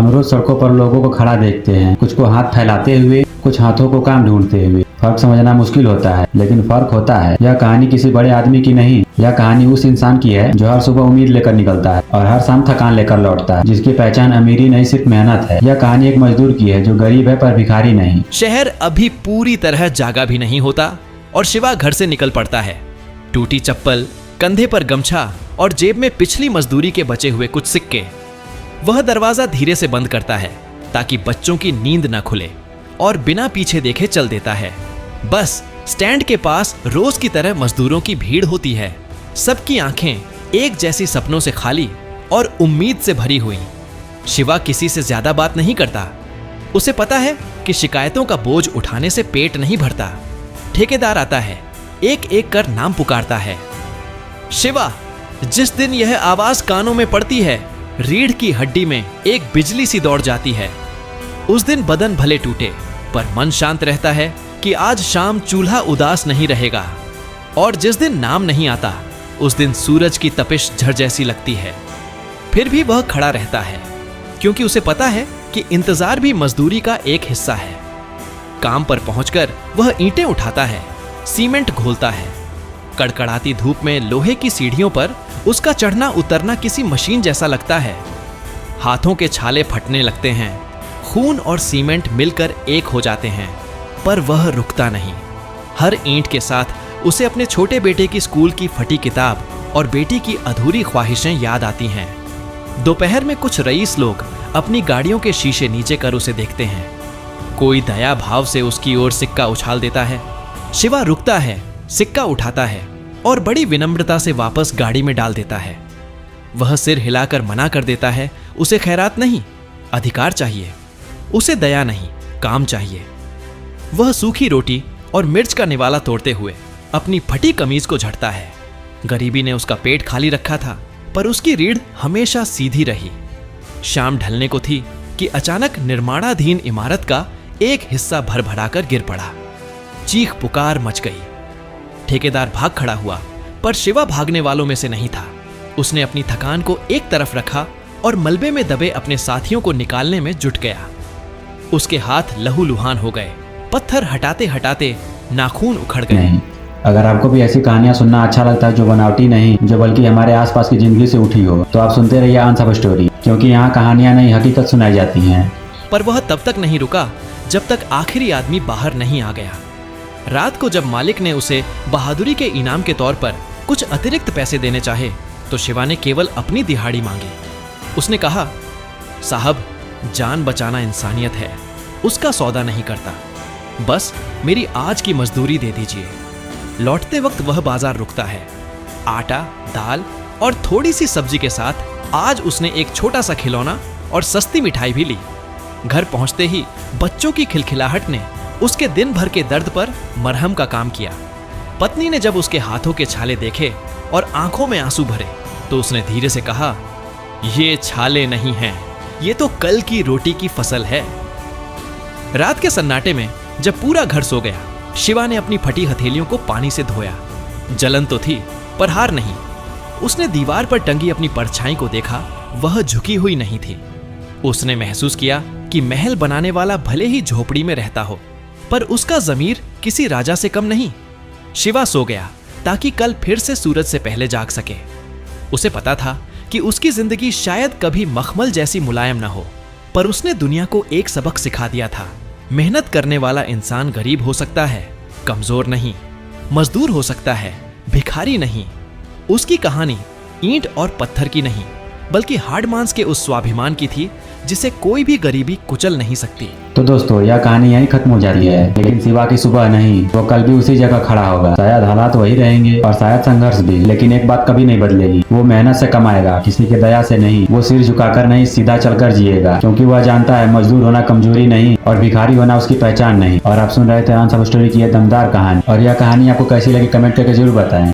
हम रोज सड़कों पर लोगों को खड़ा देखते हैं, कुछ को हाथ फैलाते हुए, कुछ हाथों को काम ढूंढते हुए। फर्क समझना मुश्किल होता है, लेकिन फर्क होता है। यह कहानी किसी बड़े आदमी की नहीं, यह कहानी उस इंसान की है जो हर सुबह उम्मीद लेकर निकलता है और हर शाम थकान लेकर लौटता है, जिसकी पहचान अमीरी नहीं सिर्फ मेहनत है। यह कहानी एक मजदूर की है जो गरीब है पर भिखारी नहीं। शहर अभी पूरी तरह जागा भी नहीं होता और शिवा घर से निकल पड़ता है। टूटी चप्पल, कंधे पर गमछा और जेब में पिछली मजदूरी के बचे हुए कुछ सिक्के। वह दरवाजा धीरे से बंद करता है ताकि बच्चों की नींद न खुले और बिना पीछे देखे चल देता है। बस स्टैंड के पास रोज की तरह मजदूरों की भीड़ होती है। सबकी आंखें एक जैसी सपनों से खाली और उम्मीद से भरी हुई। शिवा किसी से ज्यादा बात नहीं करता। उसे पता है कि शिकायतों का बोझ उठाने से पेट नहीं भरता। ठेकेदार आता है, एक एक कर नाम पुकारता है। शिवा, जिस दिन यह आवाज कानों में पड़ती है, रीढ़ की हड्डी में एक बिजली सी दौड़ जाती है। उस दिन बदन भले टूटे पर मन शांत रहता है कि आज शाम चूल्हा उदास नहीं रहेगा। और जिस दिन नाम नहीं आता, उस दिन सूरज की तपिश झड़ जैसी लगती है। फिर भी वह खड़ा रहता है क्योंकि उसे पता है कि इंतजार भी मजदूरी का एक हिस्सा है। काम पर पहुंचकर वह ईंटें उठाता है, सीमेंट घोलता है। कड़कड़ाती धूप में लोहे की सीढ़ियों पर उसका चढ़ना उतरना किसी मशीन जैसा लगता है। हाथों के छाले फटने लगते हैं, खून और सीमेंट मिलकर एक हो जाते हैं, पर वह रुकता नहीं। हर ईंट के साथ उसे अपने छोटे बेटे की स्कूल की फटी किताब और बेटी की अधूरी ख्वाहिशें याद आती हैं। दोपहर में कुछ रईस लोग अपनी गाड़ियों के शीशे नीचे कर उसे देखते हैं। कोई दया भाव से उसकी ओर सिक्का उछाल देता है। शिवा रुकता है, सिक्का उठाता है और बड़ी विनम्रता से वापस गाड़ी में डाल देता है। वह सिर हिलाकर मना कर देता है, उसे खैरात नहीं, अधिकार चाहिए। उसे दया नहीं, काम चाहिए। वह सूखी रोटी और मिर्च का निवाला तोड़ते हुए अपनी फटी कमीज को झड़ता है। गरीबी ने उसका पेट खाली रखा था, पर उसकी रीढ़ हमेशा सीधी रही। शाम ढलने को थी कि अचानक निर्माणाधीन इमारत का एक हिस्सा भर भराकर गिर पड़ा। चीख पुकार मच गई। ठेकेदार भाग खड़ा हुआ, पर शिवा भागने वालों में से नहीं था। उसने अपनी थकान को एक तरफ रखा और मलबे में दबे अपने साथियों को निकालने में जुट गया। उसके हाथ लहूलुहान हो गए। पत्थर हटाते हटाते नाखून उखड़ गए। अगर आपको भी ऐसी कहानियां सुनना अच्छा लगता है जो बनावटी नहीं, जो बल्कि हमारे आसपास की जिंदगी से उठी हो, तो आप सुनते रहिए अनसब स्टोरी, क्योंकि यहाँ कहानियां नहीं हकीकत सुनाई जाती हैं। पर वह तब तक नहीं रुका जब तक आखिरी आदमी बाहर नहीं आ गया। रात को जब मालिक ने उसे बहादुरी के इनाम के तौर पर कुछ अतिरिक्त पैसे देने चाहे, तो शिवा ने केवल अपनी दिहाड़ी मांगी। उसने कहा, साहब, जान बचाना इंसानियत है, उसका सौदा नहीं करता, बस मेरी आज की मजदूरी दे दीजिए। लौटते वक्त वह बाजार रुकता है। आटा, दाल और थोड़ी सी सब्जी के साथ आज उसने एक छोटा सा खिलौना और सस्ती मिठाई भी ली। घर पहुंचते ही बच्चों की खिलखिलाहट ने उसके दिन भर के दर्द पर मरहम का काम किया। पत्नी ने जब उसके हाथों के छाले देखे और आंखों में आंसू भरे, तो उसने धीरे से कहा, ये छाले नहीं हैं, ये तो कल की रोटी की फसल है। रात के सन्नाटे में जब पूरा घर सो गया, शिवा ने अपनी फटी हथेलियों को पानी से धोया। जलन तो थी, पर हार नहीं। उसने दीवार पर टंगी अपनी परछाई को देखा, वह झुकी हुई नहीं थी। उसने महसूस किया कि महल बनाने वाला भले ही झोपड़ी में रहता हो, पर उसका ज़मीर किसी राजा से कम नहीं। शिवा सो गया ताकि कल फिर से सूरज से पहले जाग सके। उसे पता था कि उसकी जिंदगी शायद कभी मखमल जैसी मुलायम न हो, पर उसने दुनिया को एक सबक सिखा दिया था। मेहनत करने वाला इंसान गरीब हो सकता है, कमजोर नहीं। मजदूर हो सकता है, भिखारी नहीं। उसकी कहानी ईंट और पत्थर की नहीं, बल्कि हाड़ मांस के उस स्वाभिमान की थी जिसे कोई भी गरीबी कुचल नहीं सकती। तो दोस्तों, यह कहानी यहीं खत्म हो जाती है, लेकिन शिवा की सुबह नहीं, वो कल भी उसी जगह खड़ा होगा। शायद हालात वही रहेंगे और शायद संघर्ष भी, लेकिन एक बात कभी नहीं बदलेगी, वो मेहनत से कमाएगा, किसी के दया से नहीं। वो सिर झुकाकर नहीं, सीधा चलकर जिएगा, क्योंकि वह जानता है मजदूर होना कमजोरी नहीं और भिखारी होना उसकी पहचान नहीं। और आप सुन रहे थे अनसब स्टोरी की यह दमदार कहानी, और यह कहानी आपको कैसी लगी कमेंट करके जरूर बताएं।